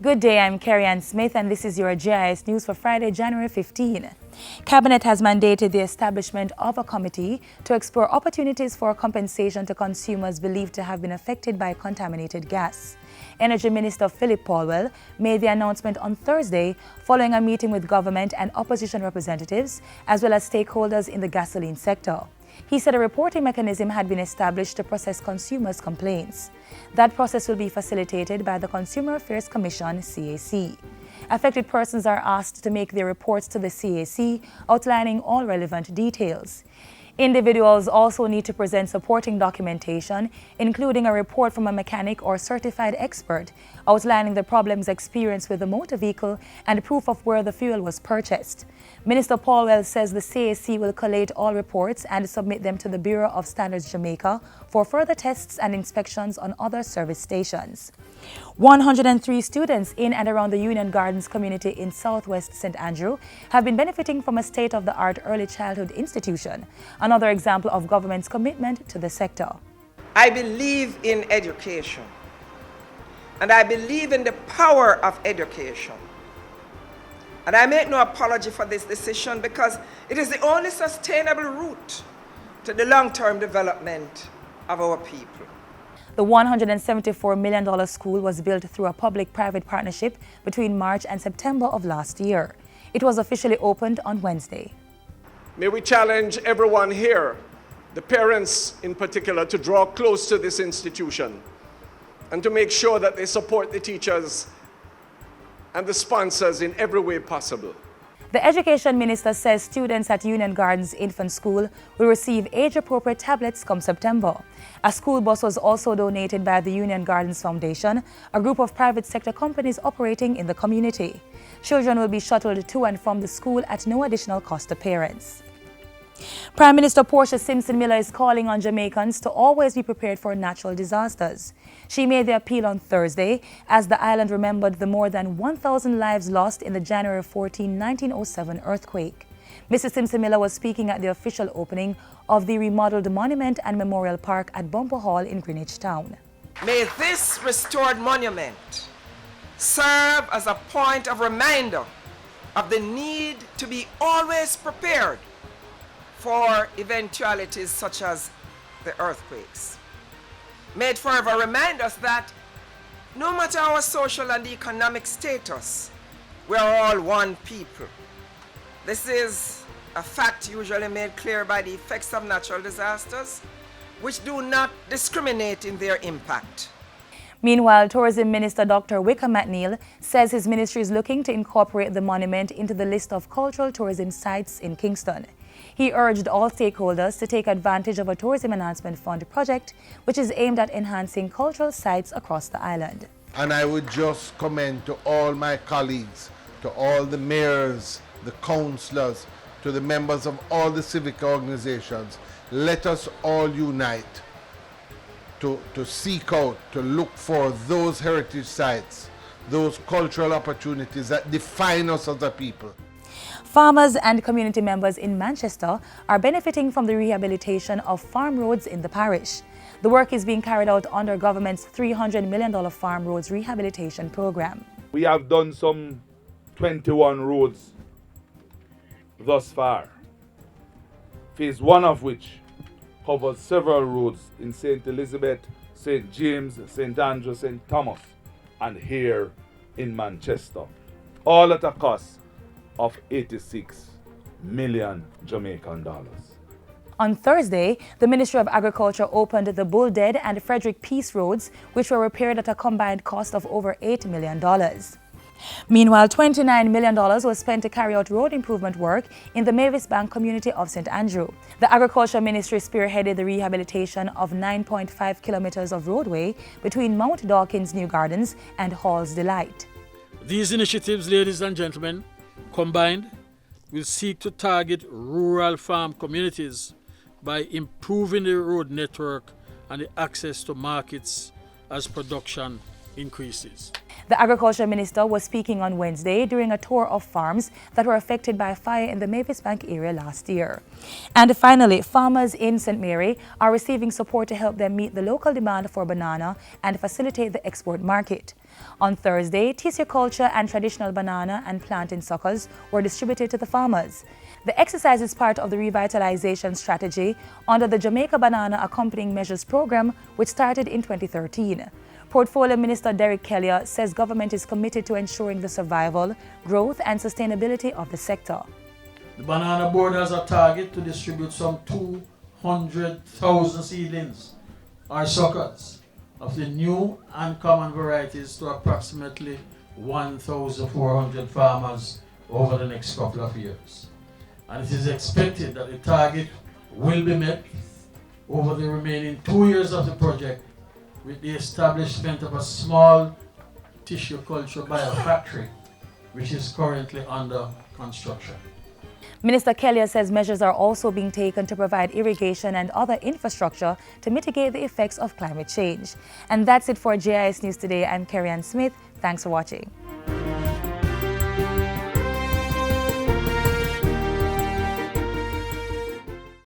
Good day, I'm Carrie-Ann Smith and this is your JIS News for Friday, January 15. Cabinet has mandated the establishment of a committee to explore opportunities for compensation to consumers believed to have been affected by contaminated gas. Energy Minister Philip Paulwell made the announcement on Thursday following a meeting with government and opposition representatives as well as stakeholders in the gasoline sector. He said a reporting mechanism had been established to process consumers' complaints. That process will be facilitated by the Consumer Affairs Commission, CAC. Affected persons are asked to make their reports to the CAC, outlining all relevant details. Individuals also need to present supporting documentation, including a report from a mechanic or certified expert, outlining the problems experienced with the motor vehicle and proof of where the fuel was purchased. Minister Paulwell says the CAC will collate all reports and submit them to the Bureau of Standards Jamaica for further tests and inspections on other service stations. 103 students in and around the Union Gardens community in southwest St. Andrew have been benefiting from a state-of-the-art early childhood institution, another example of government's commitment to the sector. I believe in education, and I believe in the power of education. And I make no apology for this decision because it is the only sustainable route to the long-term development of our people. The $174 million school was built through a public-private partnership between March and September of last year. It was officially opened on Wednesday. May we challenge everyone here, the parents in particular, to draw close to this institution and to make sure that they support the teachers and the sponsors in every way possible. The Education Minister says students at Union Gardens Infant School will receive age-appropriate tablets come September. A school bus was also donated by the Union Gardens Foundation, a group of private sector companies operating in the community. Children will be shuttled to and from the school at no additional cost to parents. Prime Minister Portia Simpson Miller is calling on Jamaicans to always be prepared for natural disasters. She made the appeal on Thursday as the island remembered the more than 1,000 lives lost in the January 14, 1907 earthquake. Mrs. Simpson Miller was speaking at the official opening of the remodeled Monument and Memorial Park at Bumper Hall in Greenwich Town. May this restored monument serve as a point of reminder of the need to be always prepared for eventualities such as the earthquakes. May it forever remind us that no matter our social and economic status, we are all one people. This is a fact usually made clear by the effects of natural disasters, which do not discriminate in their impact. Meanwhile, Tourism Minister Dr. Wickham McNeil says his ministry is looking to incorporate the monument into the list of cultural tourism sites in Kingston. He urged all stakeholders to take advantage of a Tourism Enhancement Fund project, which is aimed at enhancing cultural sites across the island. And I would just commend to all my colleagues, to all the mayors, the councillors, to the members of all the civic organizations, let us all unite to seek out, to look for those heritage sites, those cultural opportunities that define us as a people. Farmers and community members in Manchester are benefiting from the rehabilitation of farm roads in the parish. The work is being carried out under government's $300 million farm roads rehabilitation program. We have done some 21 roads thus far, phase one of which covers several roads in St. Elizabeth, St. James, St. Andrew, St. Thomas, and here in Manchester, all at a cost of 86 million Jamaican dollars. On Thursday, the Ministry of Agriculture opened the Bull Dead and Frederick Peace roads, which were repaired at a combined cost of over $8 million. Meanwhile, $29 million was spent to carry out road improvement work in the Mavis Bank community of St. Andrew. The Agriculture Ministry spearheaded the rehabilitation of 9.5 kilometers of roadway between Mount Dawkins New Gardens and Hall's Delight. These initiatives, ladies and gentlemen, combined will seek to target rural farm communities by improving the road network and the access to markets as production increases. The Agriculture Minister was speaking on Wednesday during a tour of farms that were affected by a fire in the Mavis Bank area last year. And finally, farmers in St. Mary are receiving support to help them meet the local demand for banana and facilitate the export market. On Thursday, tissue culture and traditional banana and plantain suckers were distributed to the farmers. The exercise is part of the revitalization strategy under the Jamaica Banana Accompanying Measures program, which started in 2013. Portfolio Minister Derek Kelly says government is committed to ensuring the survival, growth and sustainability of the sector. The Banana Board has a target to distribute some 200,000 seedlings or suckers of the new and common varieties to approximately 1,400 farmers over the next couple of years. And it is expected that the target will be met over the remaining 2 years of the project with the establishment of a small tissue culture biofactory, which is currently under construction. Minister Kelly says measures are also being taken to provide irrigation and other infrastructure to mitigate the effects of climate change. And that's it for JIS News Today. I'm Carrie Ann Smith. Thanks for watching.